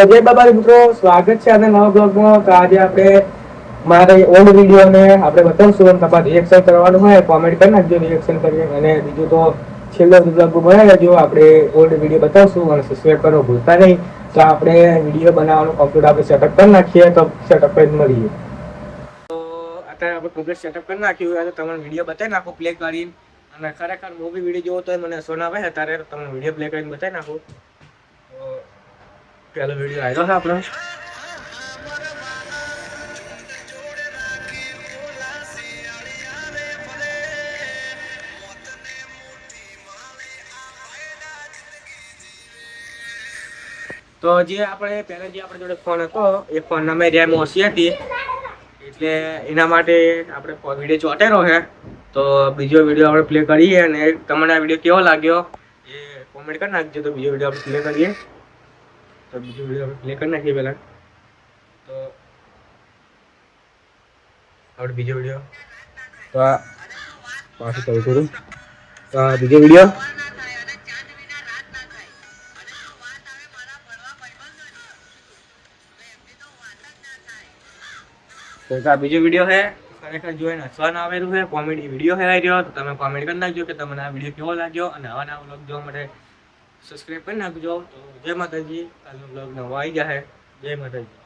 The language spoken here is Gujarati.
જય બાબા મિત્રો, સ્વાગત છે આજના નવા બ્લોગમાં. તો આજે આપણે મારે ઓલ્ડ વિડીયોને આપણે બતાવશું અને તમારે રિએક્શન કરવાનું હોય કોમેન્ટ કરી નાખજો રિએક્શન કરીએ. અને બીજું તો છેલ્લો બ્લોગ બનાવી લેજો. આપણે ઓલ્ડ વિડીયો બતાવશું અને સબસ્ક્રાઈબ કરવાનું ભૂલતા નહીં. તો આપણે વિડીયો બનાવવાનું કમ્પ્લીટ આપણે સેટઅપ કરી નાખીએ. તો સેટઅપ કરી મળીએ. તો અત્યારે આપણે કમ્પ્લીટ સેટઅપ કરી નાખ્યું હોય તો તમને વિડીયો બતાવી નાખો પ્લે કરીને. અને ખરેખર મૂવી વિડીયો જોવો તો મને સોના આવે અત્યારે તમને વિડીયો પ્લે કરીને બતાવી નાખું. પહેલો વિડીયો આવ્યો છે આપણો. તો જે આપણે પહેલા જે આપણે જોડે ફોન હતો એ ફોનના મેં રેમ ઓછી હતી એટલે એના માટે આપણે વિડીયો ચોટેલો છે. તો બીજો વિડીયો આપણે પ્લે કરીએ અને તમને આ વિડીયો કેવો લાગ્યો એ કોમેન્ટ કરી નાખજો. તો બીજો વિડીયો આપણે પ્લે કરીએ. તો બીજો વિડીયો આપણે પ્લે કરી નાખીએ પહેલાં. તો આપણે બીજો વિડીયો તો આ પાછું કરું થોડું. તો આ બીજો વિડીયો તો આ બીજો વિડીયો છે. ખરેખર જોઈને હસવાનું આવેલું છે. કોમેડી વિડીયો છે રહ્યો. તો તમે કોમેન્ટ કરી નાખજો કે તમને આ વિડીયો કેવો લાગ્યો. અને આવા નવા બ્લોગ જોવા માટે સબસ્ક્રાઈબ કરી નાખજો. તો જય માતાજી. કાલનો બ્લોગ નવો આવી જાય. જય માતાજી.